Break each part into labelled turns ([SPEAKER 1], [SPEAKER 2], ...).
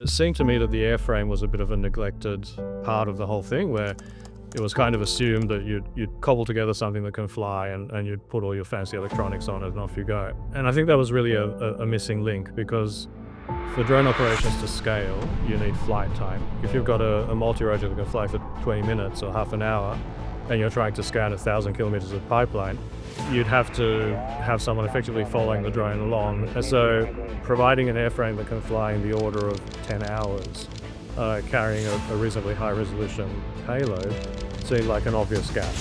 [SPEAKER 1] It seemed to me that the airframe was a bit of a neglected part of the whole thing, where it was kind of assumed that you'd cobble together something that can fly and you'd put all your fancy electronics on it and off you go. And I think that was really a missing link, because for drone operations to scale, you need flight time. If you've got a multi-rotor that can fly for 20 minutes or half an hour, and you're trying to scan 1,000 kilometers of pipeline, you'd have to have someone effectively following the drone along. And so providing an airframe that can fly in the order of 10 hours, carrying a reasonably high resolution payload, seemed like an obvious gap.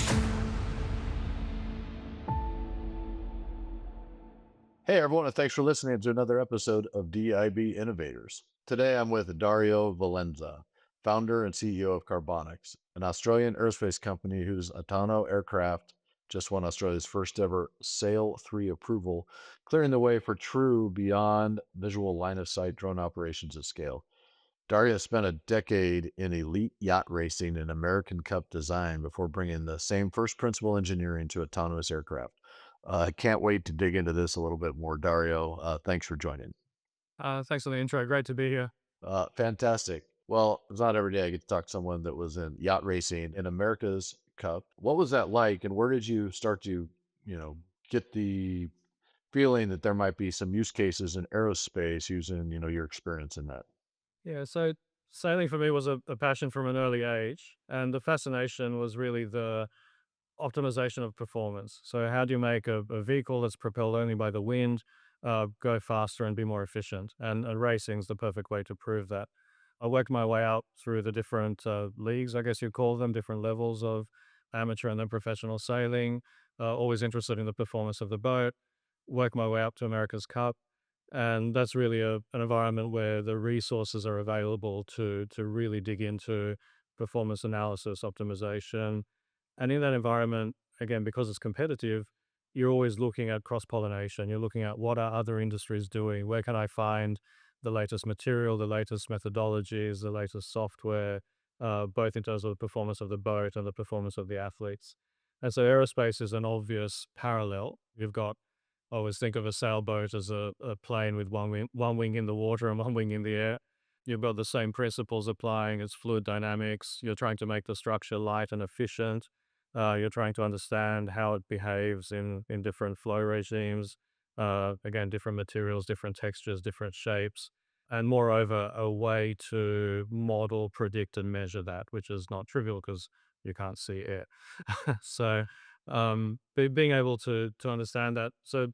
[SPEAKER 2] Hey everyone, and thanks for listening to another episode of DIB Innovators. Today I'm with Dario Valenza, founder and CEO of Carbonix, an Australian aerospace company whose Autono aircraft just won Australia's first ever Sail 3 approval, clearing the way for true beyond visual line of sight drone operations at scale. Dario spent a decade in elite yacht racing and American Cup design before bringing the same first principle engineering to autonomous aircraft. I can't wait to dig into this a little bit more, Dario. Thanks for joining.
[SPEAKER 1] Thanks for the intro. Great to be here.
[SPEAKER 2] Fantastic. Well, it's not every day I get to talk to someone that was in yacht racing in America's Cup. What was that like, and where did you start to, you know, get the feeling that there might be some use cases in aerospace using, your experience in that?
[SPEAKER 1] Yeah, so sailing for me was a passion from an early age, and the fascination was really the optimization of performance. So how do you make a vehicle that's propelled only by the wind go faster and be more efficient? And racing is the perfect way to prove that. I worked my way out through the different leagues, I guess you call them, different levels of amateur and then professional sailing. Always interested in the performance of the boat. Worked my way up to America's Cup, and that's really an environment where the resources are available to really dig into performance analysis, optimization, and in that environment, again, because it's competitive, you're always looking at cross pollination. You're looking at what are other industries doing? Where can I find the latest material, the latest methodologies, the latest software, both in terms of the performance of the boat and the performance of the athletes. And so aerospace is an obvious parallel. You've got, I always think of a sailboat as a plane with one wing in the water and one wing in the air. You've got the same principles applying. It's fluid dynamics. You're trying to make the structure light and efficient. You're trying to understand how it behaves in different flow regimes. Again, different materials, different textures, different shapes, and moreover, a way to model, predict, and measure that, which is not trivial because you can't see air. So, being able to understand that. So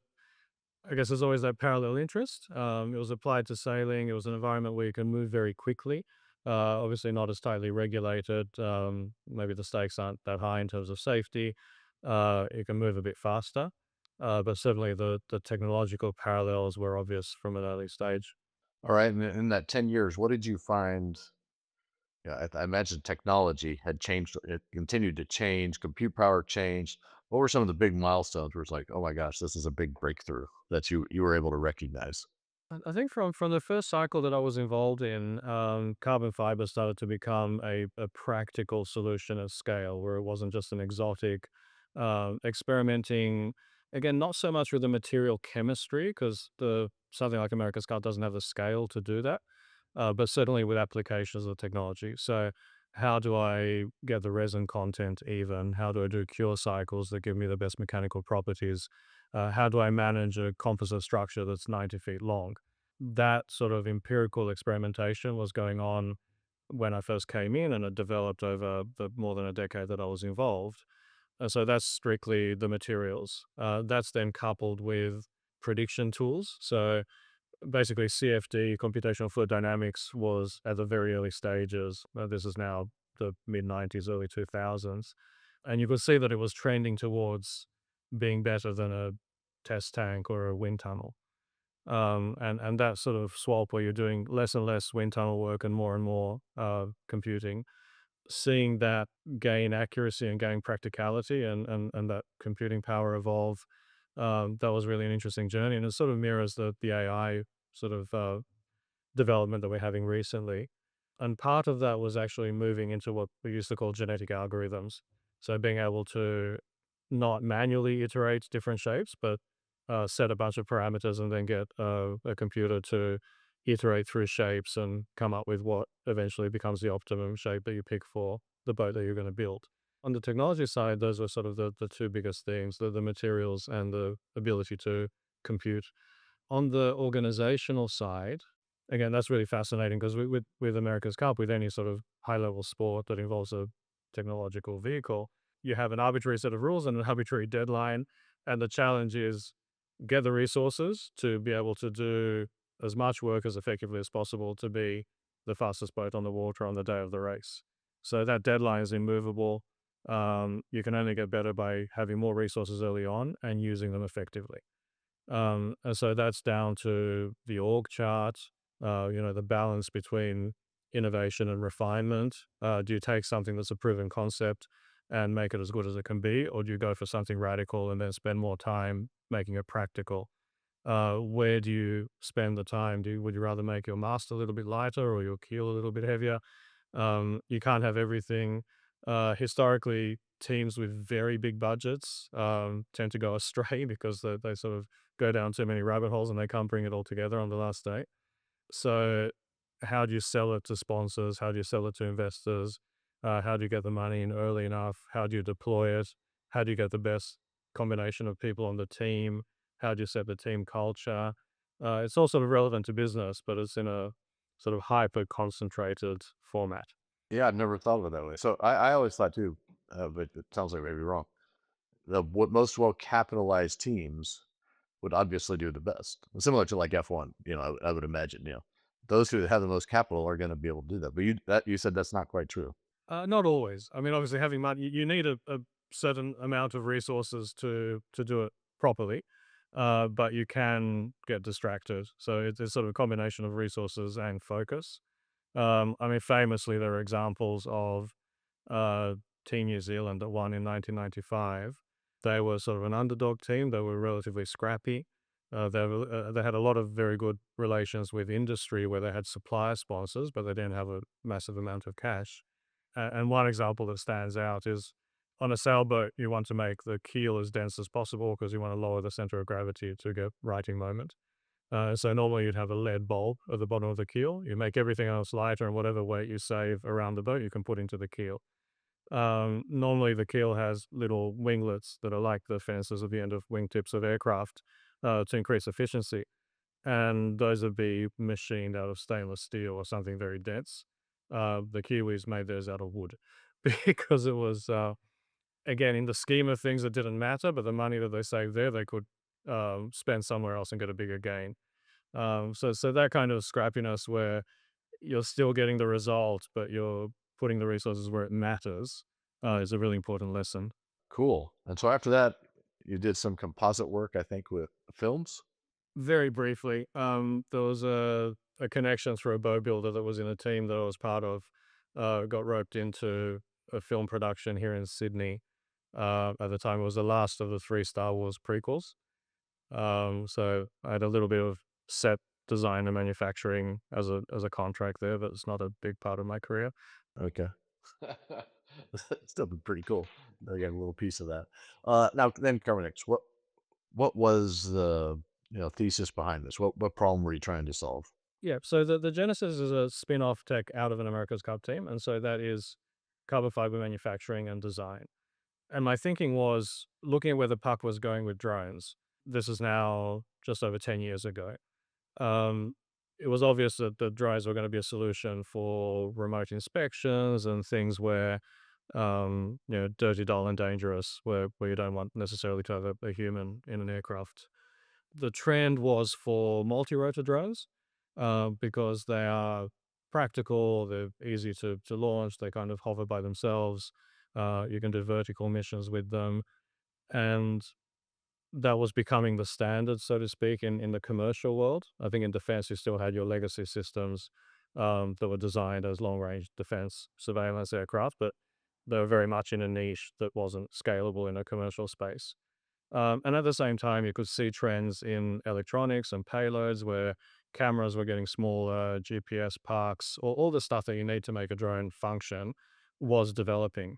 [SPEAKER 1] I guess there's always that parallel interest. It was applied to sailing. It was an environment where you can move very quickly. Obviously, not as tightly regulated. Maybe the stakes aren't that high in terms of safety. You can move a bit faster, but certainly the technological parallels were obvious from an early stage.
[SPEAKER 2] All right, and in that 10 years, what did you find? Yeah, I imagine technology had changed. It continued to change. Compute power changed. What were some of the big milestones where it's like, oh my gosh, this is a big breakthrough that you were able to recognize?
[SPEAKER 1] I think from the first cycle that I was involved in, carbon fiber started to become a practical solution at scale, where it wasn't just an exotic experimenting. Again, not so much with the material chemistry, because the something like America's Cup doesn't have the scale to do that, but certainly with applications of technology. So, how do I get the resin content even? How do I do cure cycles that give me the best mechanical properties? How do I manage a composite structure that's 90 feet long? That sort of empirical experimentation was going on when I first came in, and it developed over the more than a decade that I was involved. So that's strictly the materials. That's then coupled with prediction tools. So basically, CFD, computational fluid dynamics, was at the very early stages. This is now the mid 90s, early 2000s. And you could see that it was trending towards being better than a test tank or a wind tunnel. And that sort of swap where you're doing less and less wind tunnel work and more computing, seeing that gain accuracy and gain practicality and that computing power evolve, that was really an interesting journey. And it sort of mirrors the AI sort of development that we're having recently. And part of that was actually moving into what we used to call genetic algorithms. So being able to not manually iterate different shapes, but set a bunch of parameters and then get a computer to iterate through shapes and come up with what eventually becomes the optimum shape that you pick for the boat that you're going to build. On the technology side, those were sort of the two biggest things, the materials and the ability to compute. On the organizational side, again, that's really fascinating because with America's Cup, with any sort of high level sport that involves a technological vehicle, you have an arbitrary set of rules and an arbitrary deadline. And the challenge is get the resources to be able to do as much work as effectively as possible to be the fastest boat on the water on the day of the race. So that deadline is immovable. You can only get better by having more resources early on and using them effectively. And so that's down to the org chart, the balance between innovation and refinement. Do you take something that's a proven concept and make it as good as it can be, or do you go for something radical and then spend more time making it practical? Where do you spend the time? Would you rather make your mast a little bit lighter or your keel a little bit heavier? You can't have everything. Historically, teams with very big budgets tend to go astray because they sort of go down too many rabbit holes and they can't bring it all together on the last day. So, how do you sell it to sponsors? How do you sell it to investors? How do you get the money in early enough? How do you deploy it? How do you get the best combination of people on the team? How do you set the team culture? It's all sort of relevant to business, but it's in a sort of hyper concentrated format.
[SPEAKER 2] Yeah, I've never thought of it that way. So I always thought too, but it sounds like maybe wrong. The what most well capitalized teams would obviously do the best. Similar to like F1, I would imagine, those who have the most capital are going to be able to do that. But you said that's not quite true.
[SPEAKER 1] Not always. I mean, obviously, having money, you need a certain amount of resources to do it properly, but you can get distracted. So it's sort of a combination of resources and focus. I mean, famously, there are examples of uh, Team New Zealand that won in 1995. They were sort of an underdog team. They were relatively scrappy. They had a lot of very good relations with industry where they had supplier sponsors, but they didn't have a massive amount of cash. And one example that stands out is on a sailboat, you want to make the keel as dense as possible because you want to lower the center of gravity to get righting moment. So normally you'd have a lead bulb at the bottom of the keel. You make everything else lighter, and whatever weight you save around the boat, you can put into the keel. Normally the keel has little winglets that are like the fences at the end of wingtips of aircraft to increase efficiency, and those would be machined out of stainless steel or something very dense. The Kiwis made theirs out of wood because it was, again, in the scheme of things, it didn't matter, but the money that they saved there, they could spend somewhere else and get a bigger gain. So that kind of scrappiness where you're still getting the result, but you're putting the resources where it matters, is a really important lesson.
[SPEAKER 2] Cool. And so after that, you did some composite work, I think, with films.
[SPEAKER 1] Very briefly, there was a connection through a bow builder that was in a team that I was part of, got roped into a film production here in Sydney. At the time, it was the last of the 3 Star Wars prequels. So I had a little bit of set design and manufacturing as a contract there, but it's not a big part of my career.
[SPEAKER 2] Okay. Still been pretty cool. I got a little piece of that. Now then, Carbonix, what was the thesis behind this? What problem were you trying to solve?
[SPEAKER 1] Yeah, so the Genesis is a spin-off tech out of an America's Cup team, and so that is carbon fiber manufacturing and design. And my thinking was looking at where the puck was going with drones. This is now just over 10 years ago. Um, it was obvious that the drones were going to be a solution for remote inspections and things where, dirty, dull, and dangerous, where you don't want necessarily to have a human in an aircraft. The trend was for multi-rotor drones because they are practical, they're easy to launch, they kind of hover by themselves. You can do vertical missions with them. And that was becoming the standard, so to speak, in the commercial world. I think in defense, you still had your legacy systems that were designed as long range defense surveillance aircraft, but they were very much in a niche that wasn't scalable in a commercial space. And at the same time, you could see trends in electronics and payloads where cameras were getting smaller, GPS parks, all the stuff that you need to make a drone function was developing.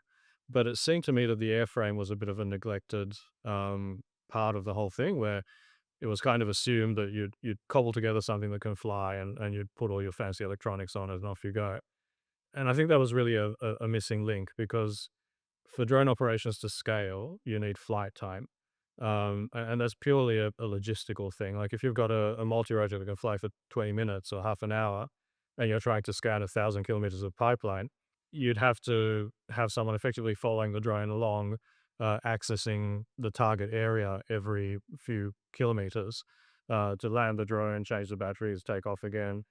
[SPEAKER 1] But it seemed to me that the airframe was a bit of a neglected part of the whole thing where it was kind of assumed that you'd cobble together something that can fly, and you'd put all your fancy electronics on it and off you go. And I think that was really a missing link, because for drone operations to scale, you need flight time. And that's purely a logistical thing. Like if you've got a multi-rotor that can fly for 20 minutes or half an hour, and you're trying to scan 1,000 kilometers of pipeline, you'd have to have someone effectively following the drone along, accessing the target area every few kilometers, to land the drone, change the batteries, take off again.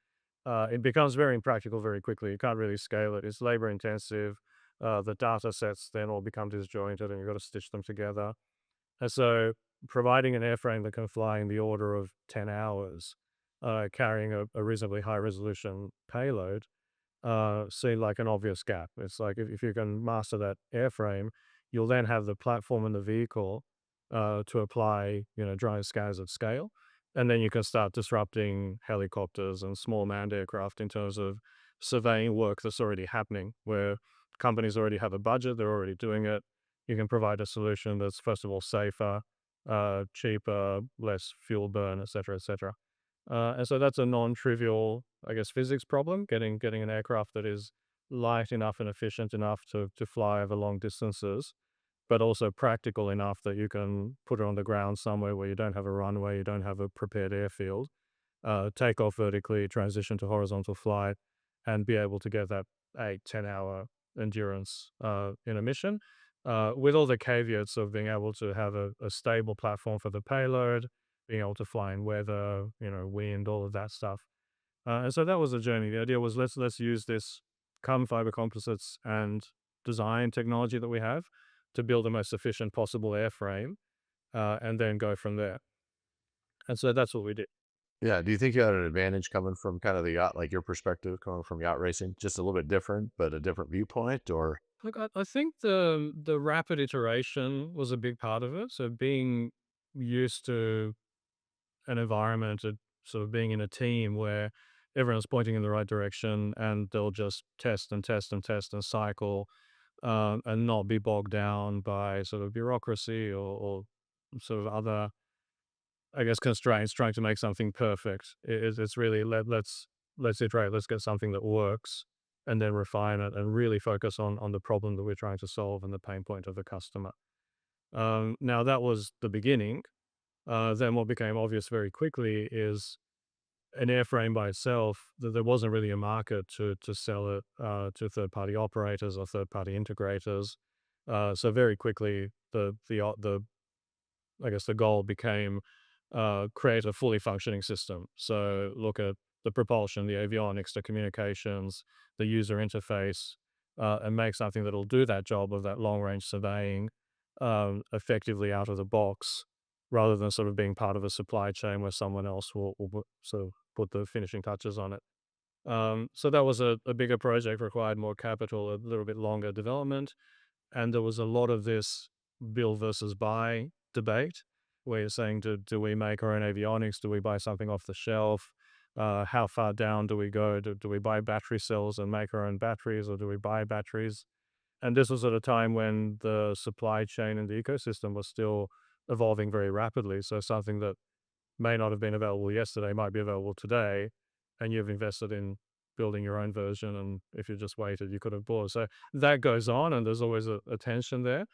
[SPEAKER 1] It becomes very impractical very quickly. You can't really scale it. It's labor intensive. The data sets then all become disjointed, and you've got to stitch them together. And so providing an airframe that can fly in the order of 10 hours, carrying a reasonably high resolution payload, seemed like an obvious gap. It's like if you can master that airframe, you'll then have the platform and the vehicle, to apply, drone scanners at scale. And then you can start disrupting helicopters and small manned aircraft in terms of surveying work that's already happening, where companies already have a budget, they're already doing it. You can provide a solution that's, first of all, safer, cheaper, less fuel burn, et cetera, et cetera. And so that's a non-trivial, I guess, physics problem, getting an aircraft that is light enough and efficient enough to fly over long distances, but also practical enough that you can put it on the ground somewhere where you don't have a runway, you don't have a prepared airfield, take off vertically, transition to horizontal flight, and be able to get that 8-10 hour endurance, in a mission, with all the caveats of being able to have a stable platform for the payload, being able to fly in weather, wind, all of that stuff. And so that was the journey. The idea was, let's use this carbon fiber composites and design technology that we have to build the most efficient possible airframe, and then go from there. And so that's what we did.
[SPEAKER 2] Yeah. Do you think you had an advantage coming from kind of the yacht, like your perspective coming from yacht racing, just a little bit different, but a different viewpoint? Or
[SPEAKER 1] Look, I think the rapid iteration was a big part of it. So being used to an environment, sort of being in a team where everyone's pointing in the right direction, and they'll just test and test and test and cycle, and not be bogged down by sort of bureaucracy, or sort of other, I guess, constraints trying to make something perfect. It's really, let's iterate, let's get something that works, and then refine it and really focus on the problem that we're trying to solve and the pain point of the customer. Now that was the beginning. Then what became obvious very quickly is an airframe by itself, that there wasn't really a market to sell it, to third party operators or third party integrators. So very quickly, the I guess the goal became, create a fully functioning system. So look at the propulsion, the avionics, the communications, the user interface, and make something that'll do that job of that long range surveying, effectively out of the box, rather than sort of being part of a supply chain where someone else will sort of put the finishing touches on it. So that was a bigger project, required more capital, a little bit longer development. And there was a lot of this build versus buy debate, where you're saying, do we make our own avionics? Do we buy something off the shelf? How far down do we go? Do we buy battery cells and make our own batteries, or do we buy batteries? And this was at a time when the supply chain and the ecosystem was still evolving very rapidly. So something that may not have been available yesterday might be available today, and you've invested in building your own version. And if you just waited, you could have bought. So that goes on, and there's always a tension there.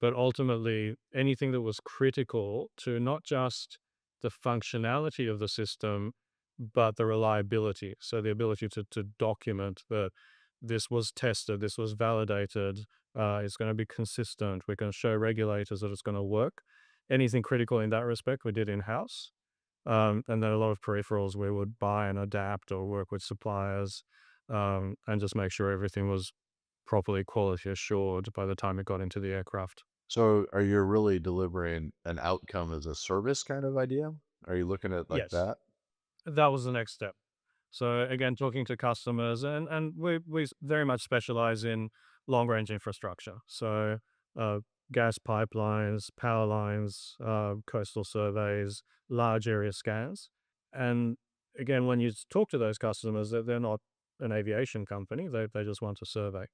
[SPEAKER 1] But ultimately, anything that was critical to not just the functionality of the system, but the reliability. So the ability to document that this was tested, this was validated, it's going to be consistent. We can show regulators that it's going to work. Anything critical in that respect, we did in house. And then a lot of peripherals we would buy and adapt or work with suppliers, and just make sure everything was properly quality assured by the time it got into the aircraft.
[SPEAKER 2] so are you really delivering an outcome as a service kind of idea? Are you looking at like
[SPEAKER 1] Yes,
[SPEAKER 2] that?
[SPEAKER 1] that was the next step. So again, talking to customers, and we very much specialize in long range infrastructure. So uh, gas pipelines, power lines, coastal surveys, large area scans. And again, when you talk to those customers, they're not an aviation company. They just want a survey.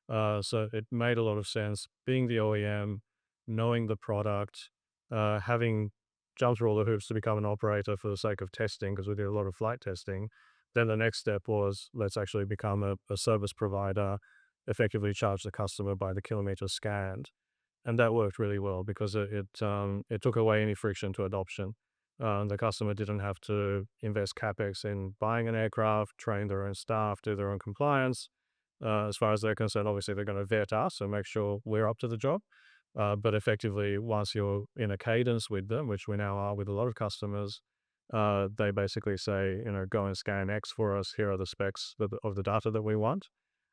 [SPEAKER 1] So it made a lot of sense being the OEM, knowing the product, having jumped through all the hoops to become an operator for the sake of testing, because we did a lot of flight testing. Then the next step was, let's actually become a service provider, effectively charge the customer by the kilometer scanned. And that worked really well because it took away any friction to adoption. The customer didn't have to invest capex in buying an aircraft, train their own staff, do their own compliance. As far as they're concerned, obviously they're going to vet us and make sure we're up to the job. But effectively, once you're in a cadence with them, which we now are with a lot of customers, they basically say, go and scan X for us. Here are the specs of the data that we want,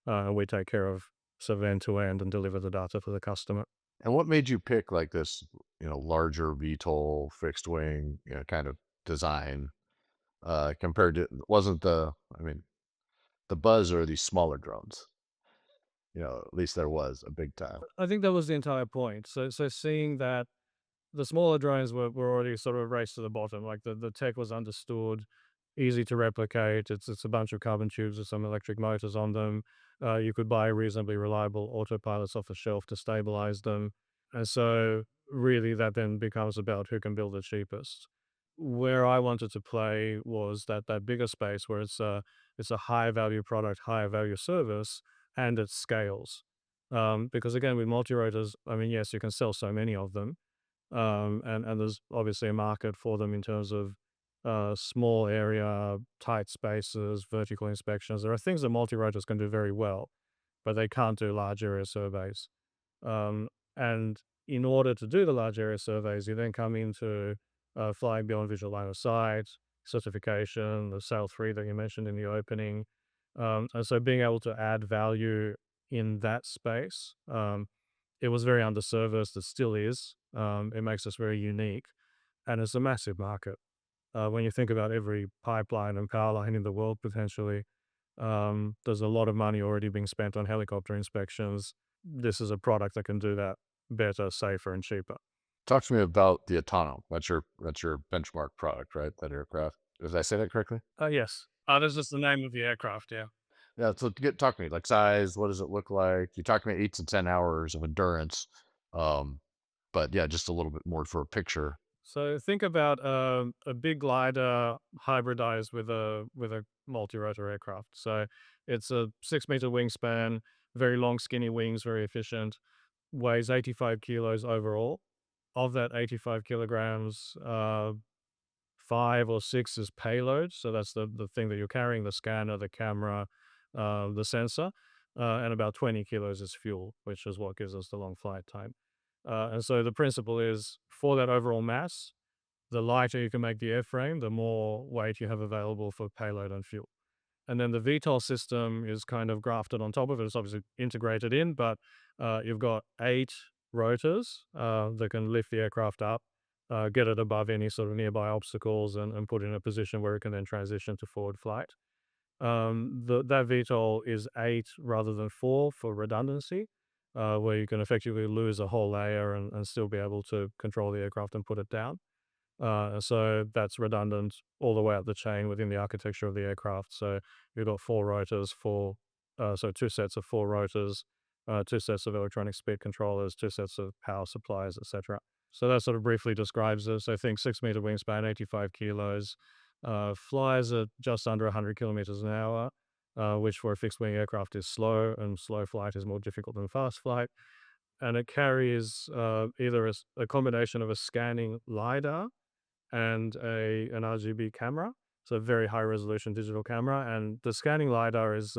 [SPEAKER 1] and we take care of sort of end to end and deliver the data for the customer.
[SPEAKER 2] And what made you pick like this, larger VTOL fixed wing, kind of design, compared to wasn't I mean, the Buzz are these smaller drones, at least there was a big time.
[SPEAKER 1] I think that was the entire point. So seeing that the smaller drones were already sort of raced to the bottom. Like the tech was understood, easy to replicate. It's a bunch of carbon tubes with some electric motors on them. You could buy reasonably reliable autopilots off the shelf to stabilize them. And so really that then becomes about who can build the cheapest. Where I wanted to play was that bigger space where it's a high value product, higher value service, and it scales. Because again, with multi-rotors, I mean, yes, you can sell so many of them, and there's obviously a market for them in terms of small area, tight spaces, vertical inspections. There are things that multi-rotors can do very well, but they can't do large area surveys. And in order to do the large area surveys, you then come into flying beyond visual line of sight, certification, the SAIL 3 that you mentioned in the opening. And so being able to add value in that space, it was very underserviced. It still is. It makes us very unique, and it's a massive market. When you think about every pipeline and power line in the world, potentially, there's a lot of money already being spent on helicopter inspections. This is a product that can do that better, safer, and cheaper.
[SPEAKER 2] Talk to me about the Autonom. That's your benchmark product, right? That aircraft. Did I say that correctly?
[SPEAKER 1] Yes. That's just the name of the aircraft. Yeah.
[SPEAKER 2] Yeah. So talk to me like size. What does it look like? You talked about 8 to 10 hours of endurance. Um, but yeah, just a little bit more for a picture.
[SPEAKER 1] So think about a big glider hybridized with a multi-rotor aircraft. So it's a 6 meter wingspan, very long, skinny wings, very efficient. Weighs 85 kilos overall. Of that 85 kilograms, 5 or 6 is payload. So that's the thing that you're carrying: the scanner, the camera, the sensor, and about 20 kilos is fuel, which is what gives us the long flight time. And so the principle is, for that overall mass, the lighter you can make the airframe, the more weight you have available for payload and fuel. And then the VTOL system is kind of grafted on top of it. It's obviously integrated in, but you've got 8 rotors that can lift the aircraft up, get it above any sort of nearby obstacles, and put it in a position where it can then transition to forward flight. That VTOL is 8 rather than 4 for redundancy, where you can effectively lose a whole layer and still be able to control the aircraft and put it down. So that's redundant all the way up the chain within the architecture of the aircraft. So you've got 4 rotors, so 2 sets of 4 rotors, 2 sets of electronic speed controllers, 2 sets of power supplies, etc. So that sort of briefly describes it. So think 6 meter wingspan, 85 kilos, flies at just under 100 kilometers an hour, which for a fixed wing aircraft is slow, and slow flight is more difficult than fast flight. And it carries either a combination of a scanning LiDAR and an RGB camera, so a very high resolution digital camera. And the scanning lidar is,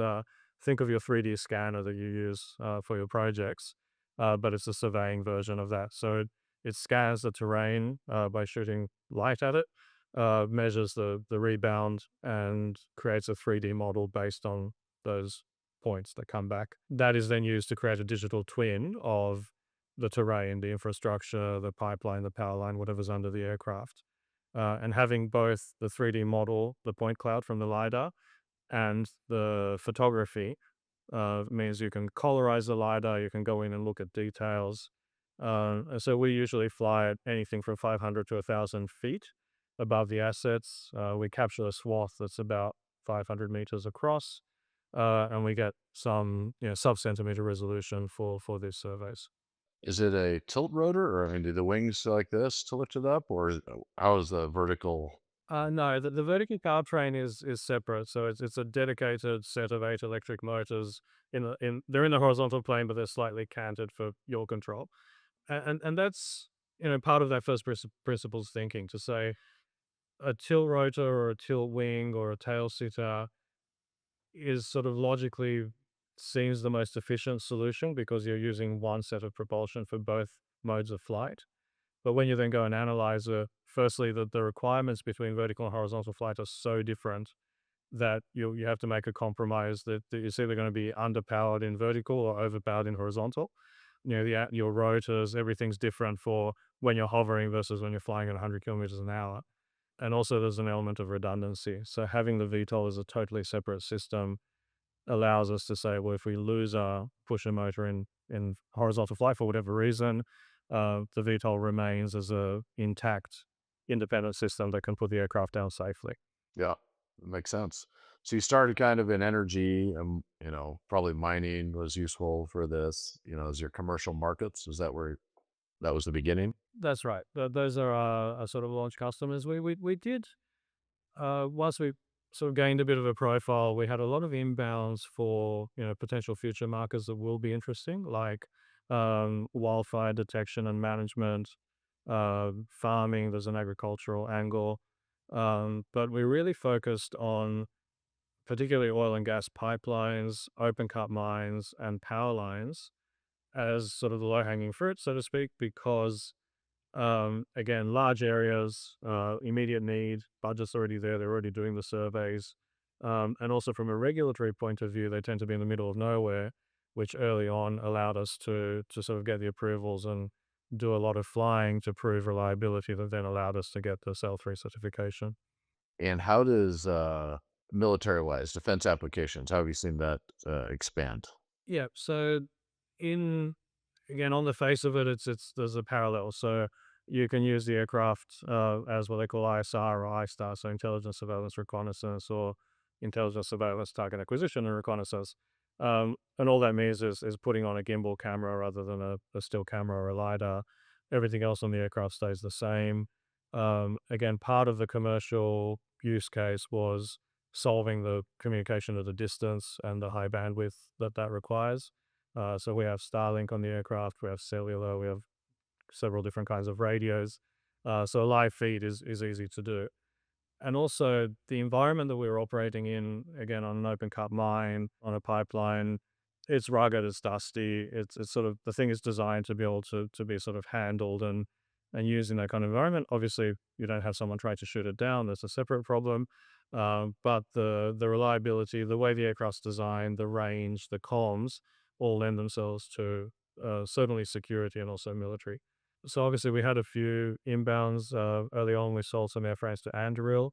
[SPEAKER 1] think of your 3D scanner that you use for your projects, but it's a surveying version of that. So it scans the terrain by shooting light at it, measures the rebound, and creates a 3D model based on those points that come back. That is then used to create a digital twin of the terrain, the infrastructure, the pipeline, the power line, whatever's under the aircraft. And having both the 3D model, the point cloud from the LiDAR, and the photography means you can colorize the LiDAR, you can go in and look at details. And so we usually fly at anything from 500 to 1,000 feet above the assets. We capture a swath that's about 500 meters across, and we get some sub-centimeter resolution for these surveys.
[SPEAKER 2] Is it a tilt rotor, or I mean, do the wings like this to lift it up, or how is the vertical?
[SPEAKER 1] No, the vertical powertrain is separate, so it's a dedicated set of 8 electric motors they're in the horizontal plane, but they're slightly canted for your control. And that's, part of that first principles thinking to say a tilt rotor or a tilt wing or a tail sitter is sort of logically seems the most efficient solution because you're using one set of propulsion for both modes of flight. But when you then go and analyze, firstly, the requirements between vertical and horizontal flight are so different that you have to make a compromise that it's either going to be underpowered in vertical or overpowered in horizontal. Your rotors, everything's different for when you're hovering versus when you're flying at 100 kilometers an hour. And also, there's an element of redundancy. So having the VTOL as a totally separate system allows us to say, well, if we lose our pusher motor in horizontal flight for whatever reason, the VTOL remains as a intact, independent system that can put the aircraft down safely.
[SPEAKER 2] Yeah, that makes sense. So you started kind of in energy, probably mining was useful for this, as your commercial markets. Is that where that was the beginning?
[SPEAKER 1] That's right. Those are our sort of launch customers. We did once we sort of gained a bit of a profile, we had a lot of inbounds for potential future markets that will be interesting, like wildfire detection and management, farming. There's an agricultural angle, but we really focused on particularly oil and gas pipelines, open cut mines, and power lines as sort of the low hanging fruit, so to speak, because again, large areas, immediate need, budget's already there, they're already doing the surveys. And also from a regulatory point of view, they tend to be in the middle of nowhere, which early on allowed us to sort of get the approvals and do a lot of flying to prove reliability that then allowed us to get the L3 certification.
[SPEAKER 2] And how does military-wise defense applications, how have you seen that expand?
[SPEAKER 1] Yeah. So in again, on the face of it, it's there's a parallel. So you can use the aircraft as what they call ISR or ISTAR, so intelligence, surveillance, reconnaissance, or intelligence, surveillance, target acquisition, and reconnaissance. And all that means is putting on a gimbal camera rather than a still camera or a lidar. Everything else on the aircraft stays the same. Again, part of the commercial use case was solving the communication at a distance and the high bandwidth that requires. So we have Starlink on the aircraft, we have cellular, we have several different kinds of radios. So a live feed is easy to do. And also the environment that we were operating in, again, on an open cut mine, on a pipeline, it's rugged, it's dusty, it's sort of the thing is designed to be able to be sort of handled and used in that kind of environment. Obviously, you don't have someone try to shoot it down, that's a separate problem. But the reliability, the way the aircraft's designed, the range, the comms all lend themselves to certainly security and also military. So obviously we had a few inbounds early on. We sold some airframes to Anduril.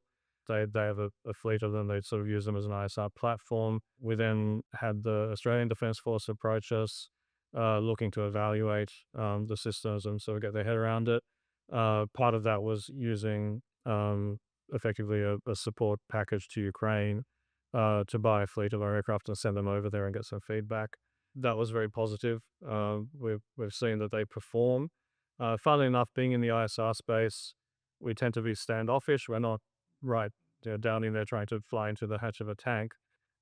[SPEAKER 1] They have a fleet of them. They sort of use them as an ISR platform. We then had the Australian Defence Force approach us, looking to evaluate the systems and sort of get their head around it. Part of that was using effectively a support package to Ukraine to buy a fleet of our aircraft and send them over there and get some feedback. That was very positive. We've seen that they perform. Funnily enough, being in the ISR space, we tend to be standoffish. We're not right down in there trying to fly into the hatch of a tank.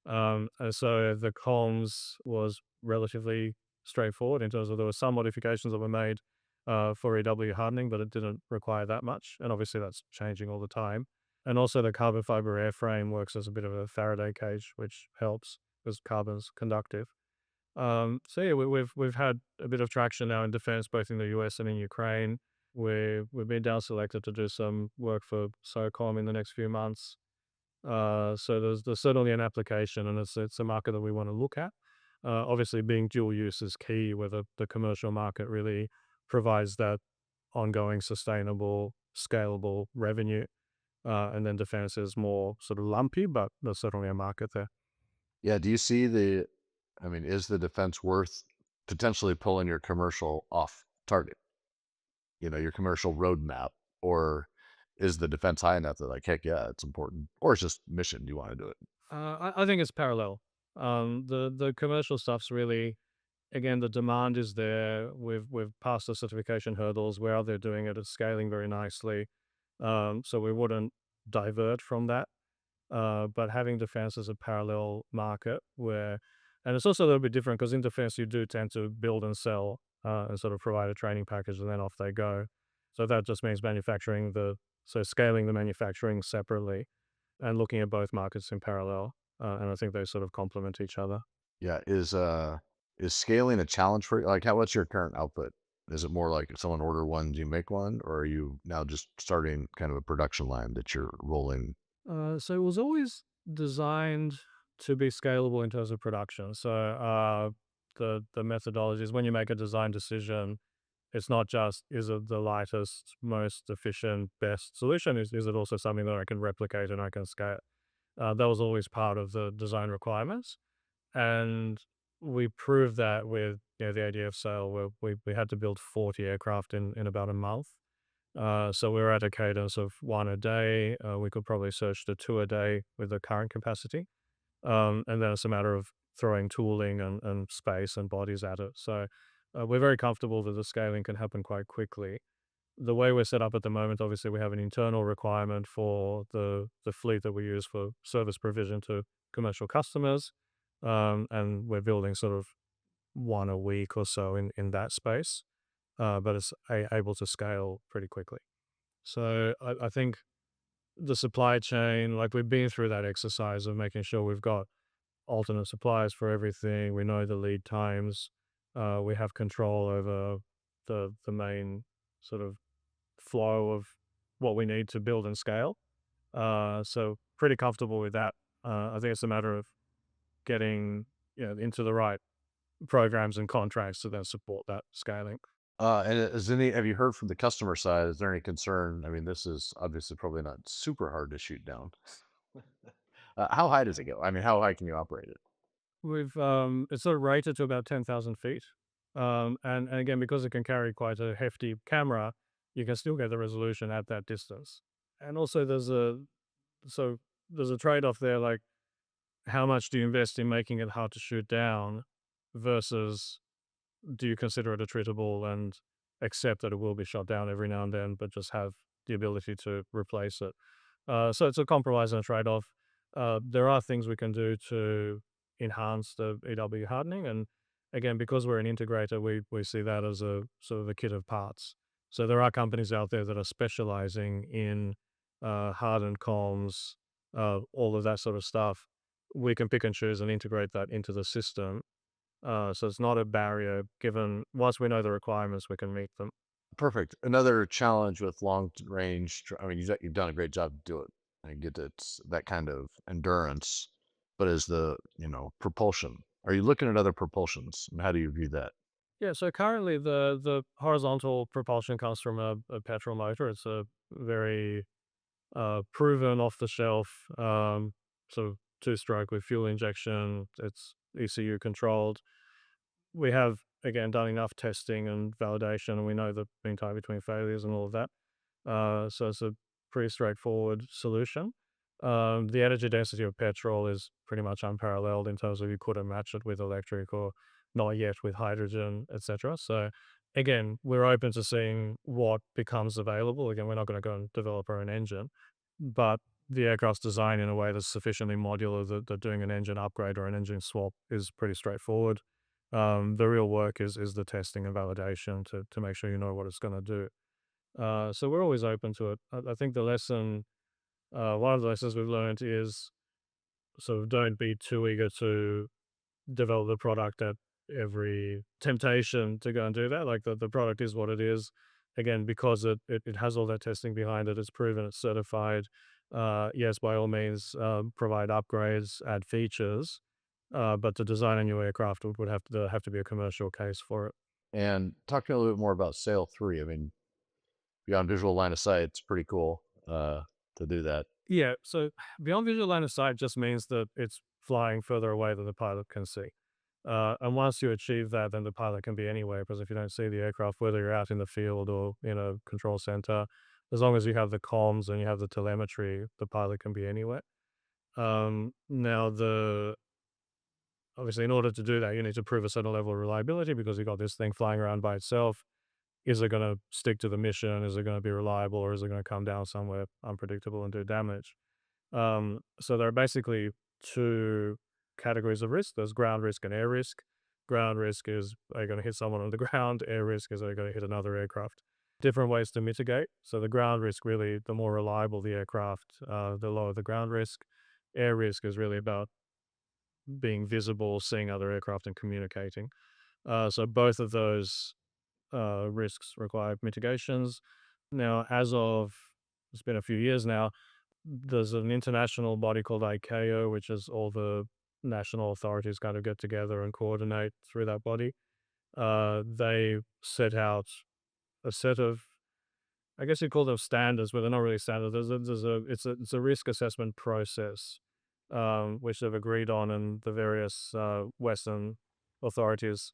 [SPEAKER 1] And so the comms was relatively straightforward in terms of there were some modifications that were made for EW hardening, but it didn't require that much. And obviously that's changing all the time. And also the carbon fiber airframe works as a bit of a Faraday cage, which helps because carbon's conductive. So yeah, we've had a bit of traction now in defense, both in the US and in Ukraine. We've been down selected to do some work for SOCOM in the next few months. So there's certainly an application, and it's a market that we want to look at. Obviously, being dual use is key, where the commercial market really provides that ongoing, sustainable, scalable revenue, and then defense is more sort of lumpy, but there's certainly a market there.
[SPEAKER 2] Yeah, do you see I mean, is the defense worth potentially pulling your commercial off target, your commercial roadmap, or is the defense high enough that like, heck yeah, it's important, or it's just mission, you want to do it?
[SPEAKER 1] I think it's parallel. The commercial stuff's really again, the demand is there. We've passed the certification hurdles. We're out there doing it. It's scaling very nicely. So we wouldn't divert from that. But having defense as a parallel market where, and it's also a little bit different because in defense you do tend to build and sell and sort of provide a training package and then off they go. So that just means so scaling the manufacturing separately and looking at both markets in parallel. And I think they sort of complement each other.
[SPEAKER 2] Yeah. Is scaling a challenge for you? Like, what's your current output? Is it more like if someone order one, do you make one, or are you now just starting kind of a production line that you're rolling?
[SPEAKER 1] So it was always designed to be scalable in terms of production. So the methodology is when you make a design decision, it's not just is it the lightest, most efficient, best solution. Is it also something that I can replicate and I can scale? That was always part of the design requirements, and we proved that with the idea of sale, where we had to build 40 aircraft in about a month. So we were at a cadence of one a day. We could probably search to two a day with the current capacity. And then it's a matter of throwing tooling and space and bodies at it. So we're very comfortable that the scaling can happen quite quickly. The way we're set up at the moment, obviously, we have an internal requirement for the fleet that we use for service provision to commercial customers. And we're building sort of one a week or so in that space, but it's able to scale pretty quickly. So I think the supply chain, like we've been through that exercise of making sure we've got alternate suppliers for everything. We know the lead times. We have control over the main sort of flow of what we need to build and scale. So pretty comfortable with that. I think it's a matter of getting into the right programs and contracts to then support that scaling.
[SPEAKER 2] And is any have you heard from the customer side? Is there any concern? I mean, this is obviously probably not super hard to shoot down. How high does it go? I mean, how high can you operate it?
[SPEAKER 1] We've it's sort of rated to about 10,000 feet. And again, because it can carry quite a hefty camera, you can still get the resolution at that distance. And also so there's a trade-off there, like how much do you invest in making it hard to shoot down versus do you consider it a treatable and accept that it will be shot down every now and then, but just have the ability to replace it? So it's a compromise and a trade-off. There are things we can do to enhance the EW hardening, and again, because we're an integrator, we see that as a sort of a kit of parts. So there are companies out there that are specializing in hardened comms, all of that sort of stuff. We can pick and choose and integrate that into the system. So it's not a barrier. Given once we know the requirements, we can meet them.
[SPEAKER 2] Perfect. Another challenge with long range. I mean, you've done a great job to do it and get that kind of endurance. But is the propulsion? Are you looking at other propulsions? And how do you view that?
[SPEAKER 1] Yeah, so currently the horizontal propulsion comes from a petrol motor. It's a very proven off the shelf, sort of two stroke with fuel injection. It's ECU controlled. We have again done enough testing and validation, and we know the mean time between failures and all of that. So it's a pretty straightforward solution. The energy density of petrol is pretty much unparalleled in terms of you couldn't match it with electric or not yet with hydrogen, etc. So again, we're open to seeing what becomes available. Again, we're not going to go and develop our own engine, but the aircraft's designed in a way that's sufficiently modular that doing an engine upgrade or an engine swap is pretty straightforward. The real work is the testing and validation to make sure you know what it's going to do. So we're always open to it. I think one of the lessons we've learned is sort of don't be too eager to develop the product at every temptation to go and do that. Like the product is what it is. Again, because it has all that testing behind it, it's proven, it's certified. Yes, by all means, provide upgrades, add features, but to design a new aircraft would have to be a commercial case for it.
[SPEAKER 2] And talk to me a little bit more about Sail 3. I mean, beyond visual line of sight, it's pretty cool to do that.
[SPEAKER 1] Yeah, so beyond visual line of sight just means that it's flying further away than the pilot can see. And once you achieve that, then the pilot can be anywhere because if you don't see the aircraft, whether you're out in the field or in a control center, as long as you have the comms and you have the telemetry, the pilot can be anywhere. Now, Obviously, in order to do that, you need to prove a certain level of reliability because you've got this thing flying around by itself. Is it going to stick to the mission? Is it going to be reliable, or is it going to come down somewhere unpredictable and do damage? So there are basically two categories of risk. There's ground risk and air risk. Ground risk is, are you going to hit someone on the ground? Air risk is, are you going to hit another aircraft? Different ways to mitigate. So the ground risk, really, the more reliable the aircraft, the lower the ground risk. Air risk is really about being visible, seeing other aircraft, and communicating. So both of those risks require mitigations. Now, as of, it's been a few years now, there's an international body called ICAO, which is all the national authorities kind of get together and coordinate through that body. They set out a set of, I guess you'd call them standards, but they're not really standards. It's a risk assessment process, which they've agreed on, and the various Western authorities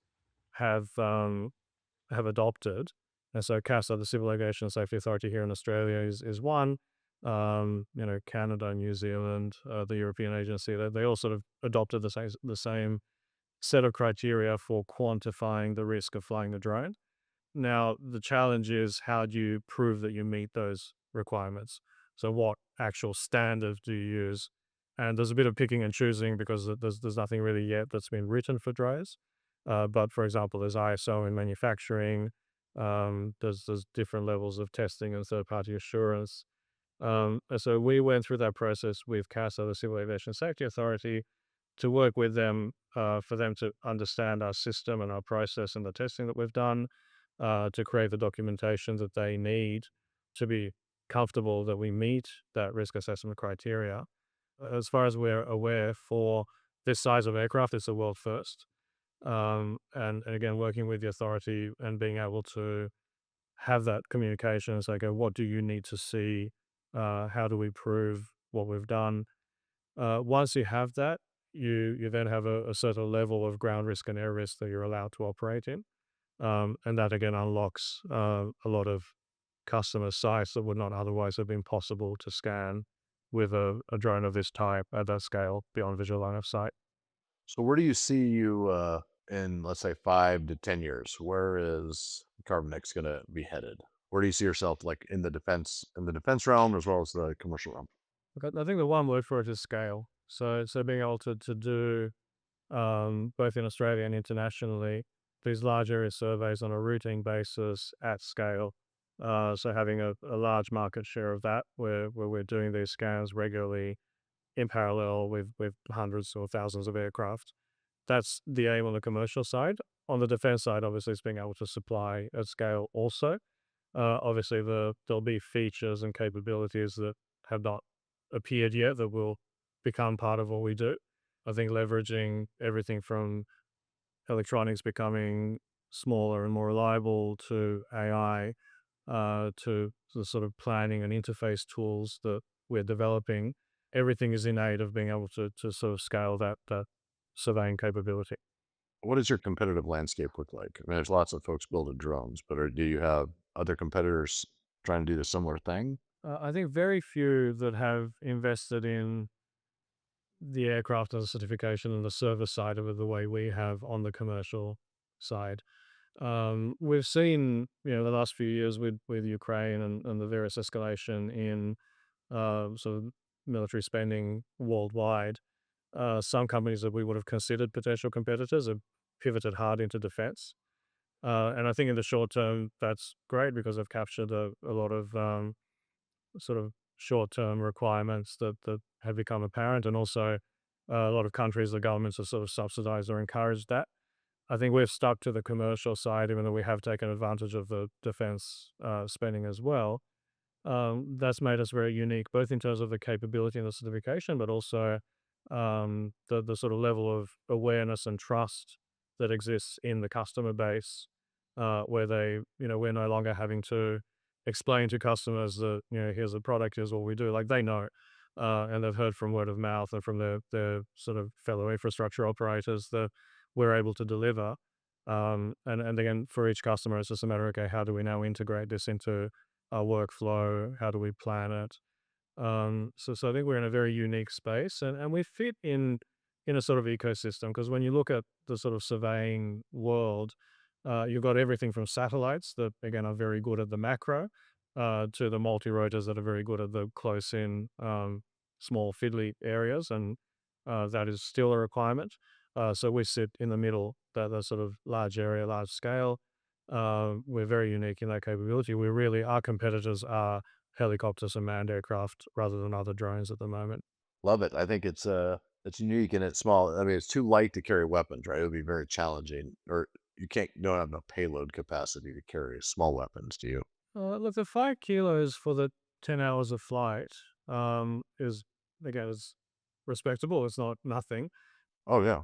[SPEAKER 1] have have adopted. And so CASA, the Civil Aviation Safety Authority here in Australia, is one. Canada, New Zealand, the European Agency, they all sort of adopted the same set of criteria for quantifying the risk of flying a drone. Now, the challenge is, how do you prove that you meet those requirements? So what actual standard do you use? And there's a bit of picking and choosing because there's nothing really yet that's been written for drones. But for example, there's ISO in manufacturing. There's different levels of testing and third party assurance. And so we went through that process with CASA, the Civil Aviation Safety Authority, to work with them, for them to understand our system and our process and the testing that we've done, to create the documentation that they need to be comfortable that we meet that risk assessment criteria. As far as we're aware, for this size of aircraft, it's a world first. And again, working with the authority and being able to have that communication. It's like, what do you need to see? How do we prove what we've done? Once you have that, you then have a certain level of ground risk and air risk that you're allowed to operate in. And that again unlocks a lot of customer sites that would not otherwise have been possible to scan with a drone of this type at that scale beyond visual line of sight.
[SPEAKER 2] So where do you see you in, let's say, 5 to 10 years? Where is Carbonix going to be headed? Where do you see yourself, like in the defense realm as well as the commercial realm?
[SPEAKER 1] Okay, I think the one word for it is scale. So being able to do, both in Australia and internationally, these large area surveys on a routine basis at scale. So having a large market share of that, where we're doing these scans regularly in parallel with hundreds or thousands of aircraft. That's the aim on the commercial side. On the defense side, obviously, it's being able to supply at scale also. Obviously, there'll be features and capabilities that have not appeared yet that will become part of what we do. I think leveraging everything from electronics becoming smaller and more reliable to AI, to the sort of planning and interface tools that we're developing, everything is innate of being able to sort of scale that surveying capability.
[SPEAKER 2] What does your competitive landscape look like? I mean, there's lots of folks building drones, but do you have other competitors trying to do the similar thing?
[SPEAKER 1] I think very few that have invested in the aircraft and the certification and the service side of it the way we have on the commercial side. We've seen, the last few years with Ukraine and the various escalation in sort of military spending worldwide. Some companies that we would have considered potential competitors have pivoted hard into defense. And I think in the short term, that's great because they've captured a lot of sort of short-term requirements that have become apparent, and also a lot of countries, the governments have sort of subsidized or encouraged that. I think we've stuck to the commercial side, even though we have taken advantage of the defense spending as well. That's made us very unique, both in terms of the capability and the certification, but also the sort of level of awareness and trust that exists in the customer base, where we're no longer having to explain to customers that, here's a product, here's what we do. Like they know, and they've heard from word of mouth and from their sort of fellow infrastructure operators that we're able to deliver. And again, for each customer, it's just a matter of, okay, how do we now integrate this into our workflow? How do we plan it? So I think we're in a very unique space, and we fit in in a sort of ecosystem. Because when you look at the sort of surveying world, you've got everything from satellites that again are very good at the macro, to the multi rotors that are very good at the close in, small fiddly areas, and that is still a requirement. So we sit in the middle, the sort of large area, large scale. We're very unique in that capability. We really, our competitors are helicopters and manned aircraft rather than other drones at the moment.
[SPEAKER 2] Love it. I think it's unique and it's small. I mean, it's too light to carry weapons, right? It would be very challenging, or you don't have enough payload capacity to carry small weapons, do you?
[SPEAKER 1] Look, the 5 kilos for the 10 hours of flight, is, again, is respectable. It's not nothing.
[SPEAKER 2] Oh yeah.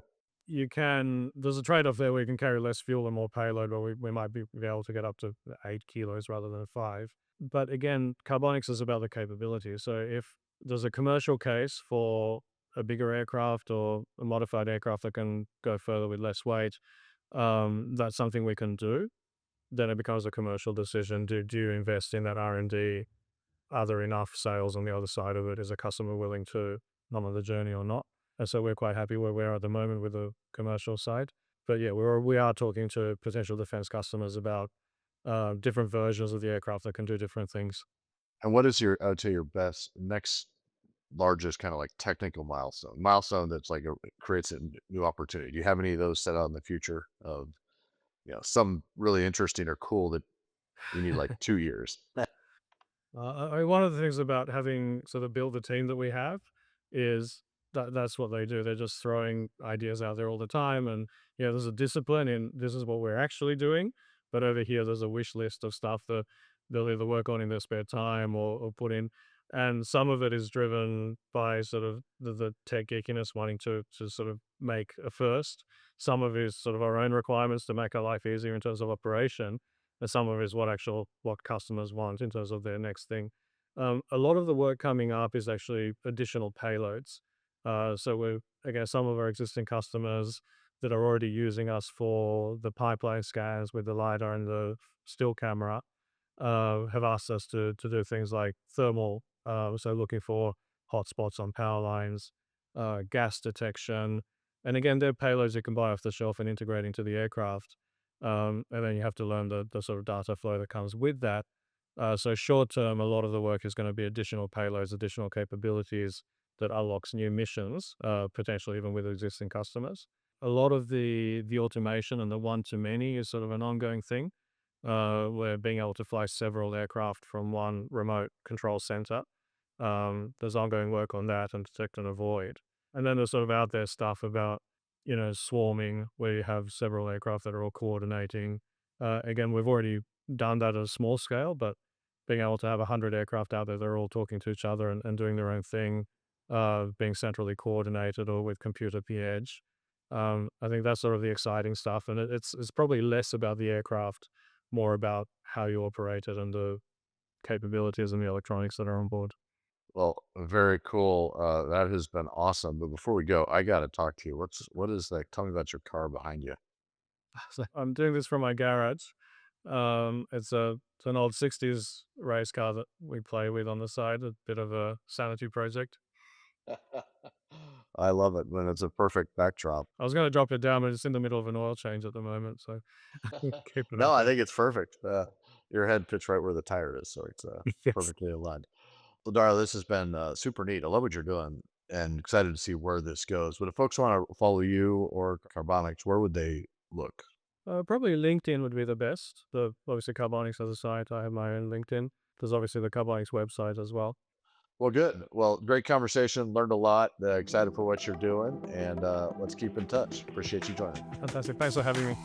[SPEAKER 1] There's a trade off there where you can carry less fuel and more payload, but we might be able to get up to 8 kilos rather than five. But again, Carbonix is about the capability. So if there's a commercial case for a bigger aircraft or a modified aircraft that can go further with less weight, that's something we can do. Then it becomes a commercial decision. Do you invest in that R&D? Are there enough sales on the other side of it? Is a customer willing to come on the journey or not? And so we're quite happy where we are at the moment with the commercial side. But yeah, we are talking to potential defense customers about different versions of the aircraft that can do different things.
[SPEAKER 2] And what is your, I would say, your best next largest kind of like technical milestone that's like creates a new opportunity? Do you have any of those set out in the future of, some really interesting or cool that you need like 2 years?
[SPEAKER 1] One of the things about having sort of built the team that we have is that that's what they do. They're just throwing ideas out there all the time, and there's a discipline in this is what we're actually doing. But over here, there's a wish list of stuff that they'll either work on in their spare time or put in, and some of it is driven by sort of the tech geekiness wanting to sort of make a first. Some of it is sort of our own requirements to make our life easier in terms of operation, and some of it is what customers want in terms of their next thing. A lot of the work coming up is actually additional payloads. So we're again some of our existing customers that are already using us for the pipeline scans with the lidar and the still camera, have asked us to do things like thermal, so looking for hotspots on power lines, gas detection, and again, they're payloads you can buy off the shelf and integrate into the aircraft. And then you have to learn the sort of data flow that comes with that. So short term, a lot of the work is going to be additional payloads, additional capabilities that unlocks new missions, potentially even with existing customers. A lot of the automation and the one to many is sort of an ongoing thing. Where being able to fly several aircraft from one remote control center. There's ongoing work on that and detect and avoid. And then there's sort of out there stuff about, swarming, where you have several aircraft that are all coordinating. Again, we've already done that at a small scale, but being able to have 100 aircraft out there, they're all talking to each other and doing their own thing, being centrally coordinated or with computer P edge. I think that's sort of the exciting stuff. And it's probably less about the aircraft, more about how you operate it and the capabilities and the electronics that are on board.
[SPEAKER 2] Well, very cool. That has been awesome. But before we go, I got to talk to you. What is that? Tell me about your car behind you.
[SPEAKER 1] So I'm doing this from my garage. It's an old 60s race car that we play with on the side, a bit of a sanity project.
[SPEAKER 2] I love it when it's a perfect backdrop.
[SPEAKER 1] I was going to drop it down, but it's in the middle of an oil change at the moment, so keep it
[SPEAKER 2] No,
[SPEAKER 1] up
[SPEAKER 2] I
[SPEAKER 1] there.
[SPEAKER 2] think it's perfect. Your head fits right where the tire is, so it's
[SPEAKER 1] Yes.
[SPEAKER 2] perfectly aligned. Well, Dario, this has been super neat. I love what you're doing and excited to see where this goes. But if folks want to follow you or Carbonics, where would they look?
[SPEAKER 1] Probably LinkedIn would be the best. The obviously Carbonix as a site. I have my own LinkedIn. There's obviously the Carbonix website as well.
[SPEAKER 2] Well, good. Well, great conversation. Learned a lot. Excited for what you're doing. And let's keep in touch. Appreciate you joining.
[SPEAKER 1] Fantastic. Thanks for having me.